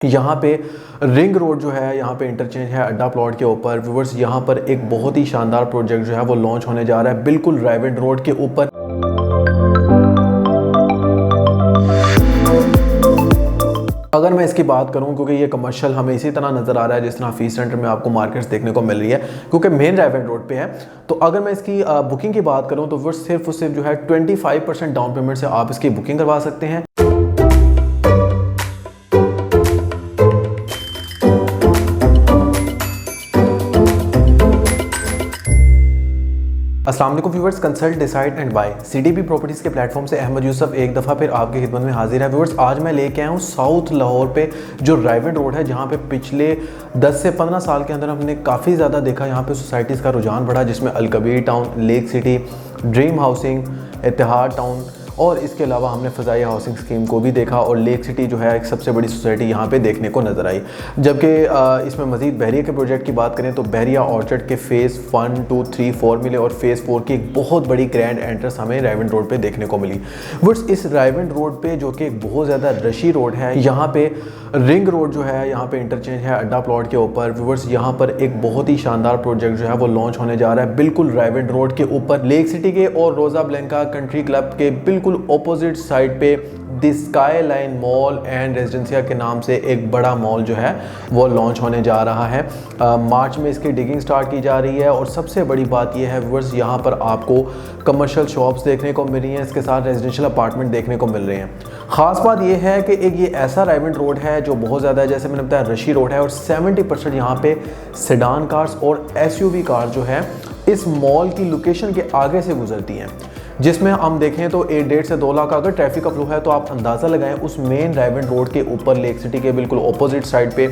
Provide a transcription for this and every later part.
यहाँ पे ring road जो है, यहाँ पे इंटरचेंज है अड्डा प्लॉट के ऊपर। व्यूअर्स यहाँ पर एक बहुत ही शानदार प्रोजेक्ट जो है वो लॉन्च होने जा रहा है बिल्कुल रायवेंड रोड के ऊपर। अगर मैं इसकी बात करूं, क्योंकि ये कमर्शियल हमें इसी तरह नज़र आ रहा है जिस तरह फीस सेंटर में आपको मार्केट्स देखने को मिल रही है, क्योंकि मेन रायवेंड रोड पे है। तो अगर मैं इसकी बुकिंग की बात करूं तो वो सिर्फ और सिर्फ जो है 25% डाउन पेमेंट से आप इसकी बुकिंग करवा सकते हैं। अस्सलाम वालेकुम viewers, consult decide and buy CDB properties के प्लेटफॉर्म से अहमद यूसुफ एक दफ़ा फिर आपकी खिदमत में हाजिर है। व्यूअर्स, आज मैं लेके आया हूँ साउथ लाहौर पे जो रायवेंड रोड है, जहाँ पे पिछले 10 से 15 साल के अंदर हमने काफ़ी ज़्यादा देखा यहाँ पे सोसाइटीज़ का रुझान बढ़ा, जिसमें Alkabir town, Lake City, Dream Housing, Ittehad town और इसके अलावा हमने फ़ज़ाई हाउसिंग स्कीम को भी देखा और लेक सिटी जो है एक सबसे बड़ी सोसाइटी यहाँ पे देखने को नज़र आई। जबकि इसमें मज़ीद बहरिया के प्रोजेक्ट की बात करें तो बहरिया ऑर्चर्ड के फ़ेज़ 1, 2, 3, 4 मिले और फ़ेज़ 4 की एक बहुत बड़ी ग्रैंड एंट्रेंस हमें रायवेंड रोड पे देखने को मिली। बस इस रायवेंड रोड पे जो कि एक बहुत ज़्यादा रशी रोड है, यहाँ पे रिंग रोड जो है, यहाँ पे इंटरचेंज है अड्डा प्लॉट के ऊपर। व्यूअर्स, यहाँ पर एक बहुत ही शानदार प्रोजेक्ट जो है वो लॉन्च होने जा रहा है बिल्कुल रायवेंड रोड के ऊपर, लेक सिटी के और रोज़ा ब्लैंका कंट्री क्लब के बिल्कुल ऑपोजिट साइड पे the Skyline mall and Residencia के नाम से एक बड़ा मॉल जो है वो लॉन्च होने जा रहा है। मार्च में इसकी डिगिंग स्टार्ट की जा रही है और सबसे बड़ी बात यह है व्यूअर्स, यहाँ पर आपको कमर्शियल शॉप्स देखने को मिल रही हैं, इसके साथ रेजिडेंशियल अपार्टमेंट देखने को मिल रहे हैं। ख़ास बात यह है कि एक ये ऐसा रायवेंड रोड है जो बहुत ज़्यादा, जैसे मैंने बताया, रशी रोड है और 70% यहाँ पे सेडान कार्स और एसयूवी कार जो है इस मॉल की लोकेशन के आगे से गुजरती हैं, जिसमें हम देखें तो 1.5 से 2 लाख अगर ट्रैफिक का फ्लो है तो आप अंदाज़ा लगाएं उस मेन रायवेंड रोड के ऊपर लेक सिटी के बिल्कुल ऑपोजिट साइड पे,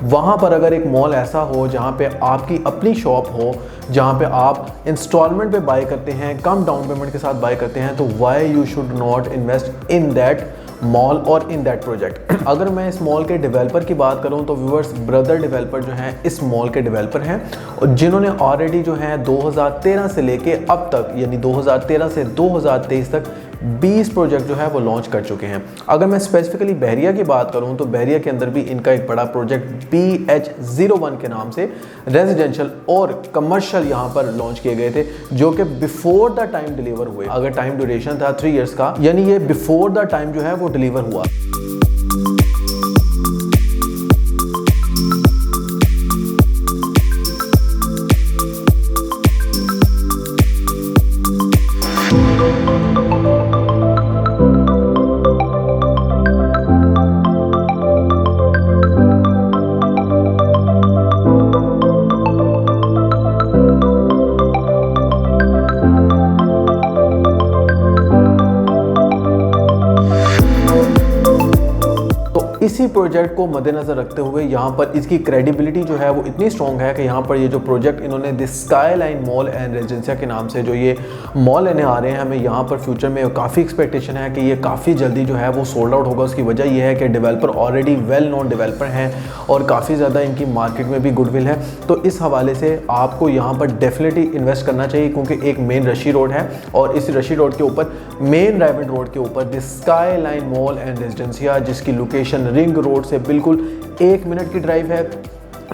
वहाँ पर अगर एक मॉल ऐसा हो जहाँ पे आपकी अपनी शॉप हो, जहाँ पे आप इंस्टॉलमेंट पे बाय करते हैं, कम डाउन पेमेंट के साथ बाय करते हैं, तो why you should not invest in that mall और इन दैट प्रोजेक्ट। अगर मैं इस मॉल के डेवलपर की बात करूं तो व्यूअर्स, ब्रदर डेवलपर जो हैं इस मॉल के डेवलपर हैं और जिन्होंने ऑलरेडी जो है 2013 से लेके अब तक, यानी 2013 से 2023 तक 20 प्रोजेक्ट जो है वो लॉन्च कर चुके हैं। अगर मैं स्पेसिफिकली बहरिया की बात करूं तो बहरिया के अंदर भी इनका एक बड़ा प्रोजेक्ट BH01 के नाम से रेजिडेंशियल और कमर्शियल यहाँ पर लॉन्च किए गए थे, जो कि बिफोर द टाइम डिलीवर हुए। अगर टाइम ड्यूरेशन था 3 इयर्स का, यानी ये बिफोर द टाइम जो है वो डिलीवर हुआ। इसी प्रोजेक्ट को मद्देनज़र रखते हुए यहाँ पर इसकी क्रेडिबिलिटी जो है वो इतनी स्ट्रॉन्ग है कि यहाँ पर ये जो प्रोजेक्ट इन्होंने the Skyline mall and Residencia के नाम से जो ये मॉल लेने आ रहे हैं, हमें यहाँ पर फ्यूचर में काफ़ी एक्सपेक्टेशन है कि ये काफ़ी जल्दी जो है वो सोल्ड आउट होगा। उसकी वजह यह है कि developer already well known developer हैं और काफ़ी ज़्यादा इनकी मार्केट में भी गुडविल है। तो इस हवाले से आपको यहाँ पर डेफिनेटली इन्वेस्ट करना चाहिए, क्योंकि एक मेन रशी रोड है और इस रशी रोड के ऊपर, मेन रायवेंड रोड के ऊपर the Skyline mall and Residencia, जिसकी लोकेशन रिंग रोड से बिल्कुल 1 मिनट की ड्राइव है,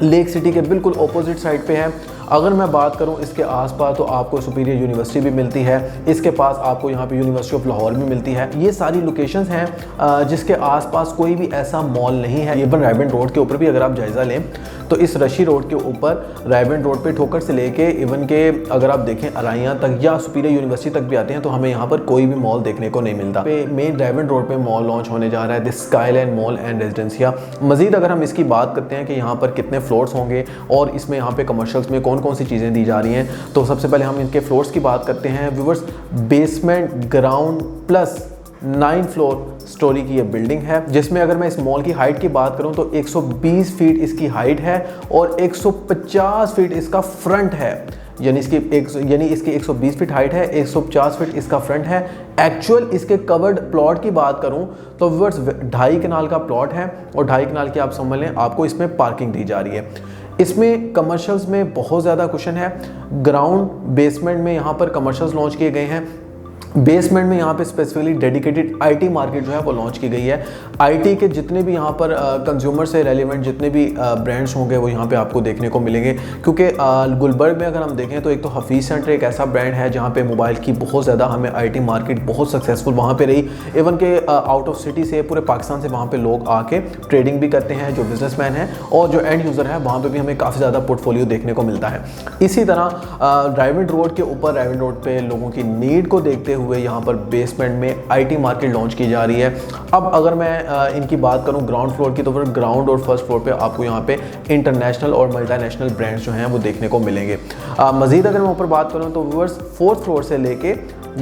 लेक सिटी के बिल्कुल ऑपोजिट साइड पे है। अगर मैं बात करूं इसके आसपास तो आपको सुपीरियर यूनिवर्सिटी भी मिलती है, इसके पास आपको यहाँ पे यूनिवर्सिटी ऑफ लाहौर भी मिलती है। ये सारी लोकेशंस हैं जिसके आसपास कोई भी ऐसा मॉल नहीं है। इवन रायवेंड रोड के ऊपर भी अगर आप जायज़ा लें तो इस रशी रोड के ऊपर रायवेंड रोड पे ठोकर से लेके इवन के अगर आप देखें अराइयाँ तक या सुपीरियर यूनिवर्सिटी तक भी आते हैं तो हमें यहाँ पर कोई भी मॉल देखने को नहीं मिलता। मेन रायवेंड रोड पे मॉल लॉन्च होने जा रहा है the Skyline mall and Residencia. Majeed अगर हम इसकी बात करते हैं कि यहाँ पर कितने फ्लोर्स होंगे और इसमें यहाँ पे कमर्शियल्स में कौन कौन सी चीज़ें दी जा रही हैं, तो सबसे पहले हम इनके फ्लोर्स की बात करते हैं। Viewers, basement, ground plus 9 floor story की ये बिल्डिंग है, जिसमें अगर मैं इस मॉल की हाइट की बात करूं तो 120 फीट इसकी हाइट है और 150 फीट इसका फ्रंट है। यानी इसकी 120 फीट हाइट है, 150 फीट इसका फ्रंट है। एक्चुअल इसके कवर्ड प्लॉट की बात करूं तो व्यूअर्स 2.5 कनाल का प्लॉट है और 2.5 कनाल की आप समझ लें आपको इसमें पार्किंग दी जा रही है। इसमें कमर्शियल्स में बहुत ज़्यादा कुशन है। ग्राउंड बेसमेंट में यहाँ पर कमर्शियल्स लॉन्च किए गए हैं बेसमेंट में यहाँ पे स्पेसिफिकली डेडिकेटेड आईटी मार्केट जो है वो लॉन्च की गई है। आईटी के जितने भी यहाँ पर कंज्यूमर से रेलिवेंट जितने भी ब्रांड्स होंगे वो यहाँ पे आपको देखने को मिलेंगे, क्योंकि गुलबर्ग में अगर हम देखें तो एक तो हफीज़ सेंटर एक ऐसा ब्रांड है जहाँ पे मोबाइल की बहुत ज़्यादा हमें आईटी मार्केट बहुत सक्सेसफुल वहाँ पे रही। इवन के आउट ऑफ सिटी से पूरे पाकिस्तान से वहाँ पे लोग आके ट्रेडिंग भी करते हैं, जो बिजनेसमैन हैं और जो एंड यूज़र है वहाँ पे भी हमें काफ़ी ज़्यादा पोर्टफोलियो देखने को मिलता है। इसी तरह राइवेंट रोड के ऊपर राइवेंट रोड पे लोगों की नीड को देखते हुए यहाँ पर बेसमेंट में आईटी मार्केट लॉन्च की जा रही है। अब अगर मैं इनकी बात करूँ ग्राउंड फ्लोर की, तो फिर ग्राउंड और फर्स्ट फ्लोर पे आपको यहाँ पे इंटरनेशनल और मल्टीनेशनल ब्रांड्स जो हैं वो देखने को मिलेंगे। मज़ीद अगर मैं ऊपर बात करूँ तो व्यूअर्स 4th फ्लोर से लेके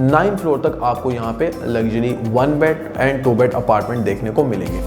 9th फ्लोर तक आपको यहाँ पे luxury 1 bed and 2 bed apartment देखने को मिलेंगे।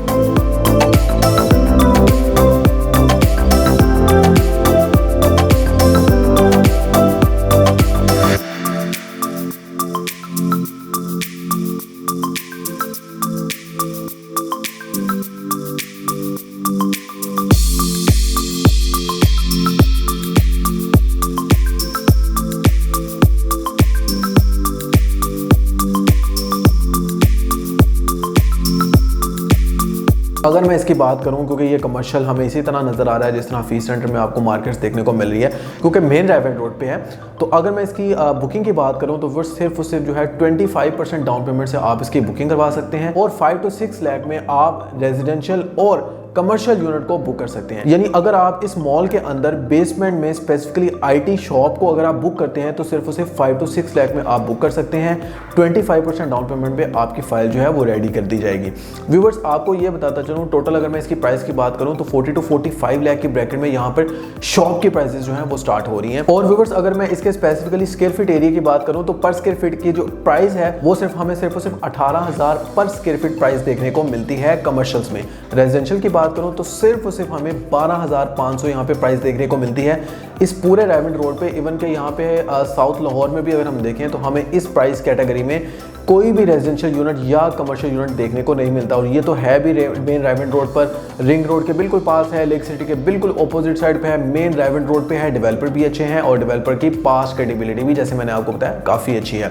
अगर मैं इसकी बात करूं, क्योंकि ये कमर्शियल हमें इसी तरह नज़र आ रहा है जिस तरह फीस सेंटर में आपको मार्केट्स देखने को मिल रही है, क्योंकि मेन राइवेंट रोड पे है। तो अगर मैं इसकी बुकिंग की बात करूं तो वो सिर्फ और सिर्फ जो है 25% डाउन पेमेंट से आप इसकी बुकिंग करवा सकते हैं और 5 to 6 लाख में आप रेजिडेंशियल और कमर्शियल यूनिट को बुक कर सकते हैं। यानी अगर आप इस मॉल के अंदर बेसमेंट में स्पेसिफिकली आईटी शॉप को अगर आप बुक करते हैं तो सिर्फ और सिर्फ 5 to 6 लाख में आप बुक कर सकते हैं। 25% डाउन पेमेंट पे आपकी फाइल जो है वो रेडी कर दी जाएगी। व्यूवर्स, आपको ये बताता चलूँ, टोटल अगर मैं इसकी प्राइस की बात करूँ तो 40 to 45 लाख की ब्रैकेट में यहाँ पर शॉप की प्राइसेस जो है वो स्टार्ट हो रही है। और व्यूवर्स, अगर मैं इसके स्पेसिफिकली स्क्वायर फीट एरिया की बात करूँ तो पर स्क्वायर फीट की जो प्राइस है वो हमें सिर्फ और सिर्फ 18,000 पर स्क्वायर फीट प्राइस देखने को मिलती है कमर्शियल्स में। रेजिडेंशियल की बात करूँ तो सिर्फ हमें 12,500 यहाँ पे प्राइस देखने को मिलती है इस पूरे राइवेंट रोड पे। इवन के यहाँ पे साउथ लाहौर में भी अगर हम देखें तो हमें इस प्राइस कैटेगरी में कोई भी रेजिडेंशियल यूनिट या कमर्शियल यूनिट देखने को नहीं मिलता। और ये तो है भी मेन राइवेंट रोड पर, रिंग रोड के बिल्कुल पास है, लेक सिटी के बिल्कुल ऑपोजिट साइड पे है, मेन राइवेंट रोड पे है। डेवलपर भी अच्छे हैं और डेवलपर की पास क्रेडिबिलिटी भी, जैसे मैंने आपको बताया, काफ़ी अच्छी है।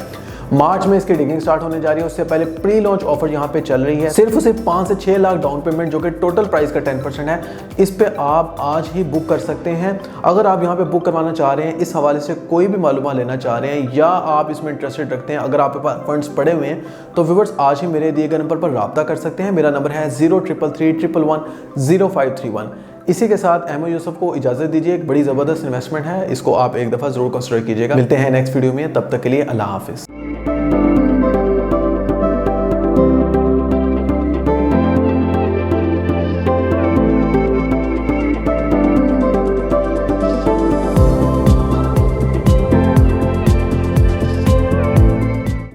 मार्च में इसकी डिगिंग स्टार्ट होने जा रही है, उससे पहले प्री लॉन्च ऑफर यहाँ पे चल रही है। सिर्फ 5 से 6 लाख डाउन पेमेंट जो कि टोटल प्राइस का 10% है, इस पे आप आज ही बुक कर सकते हैं। अगर आप यहाँ पे बुक करवाना चाह रहे हैं, इस हवाले से कोई भी मालूमात लेना चाह रहे हैं या आप इसमें इंटरेस्टेड रखते हैं, अगर आपके पास फंड्स पड़े हुए हैं तो व्यूअर्स आज ही मेरे दिए गए नंबर पर रब्ता कर सकते हैं। मेरा नंबर है 0333110531। इसी के साथ अहमद यूसुफ को इजाज़त दीजिए। एक बड़ी ज़बरदस्त इन्वेस्टमेंट है, इसको आप एक दफ़ा ज़रूर कंसिडर कीजिएगा। मिलते हैं नेक्स्ट वीडियो में, तब तक के लिए अल्लाह हाफिज़।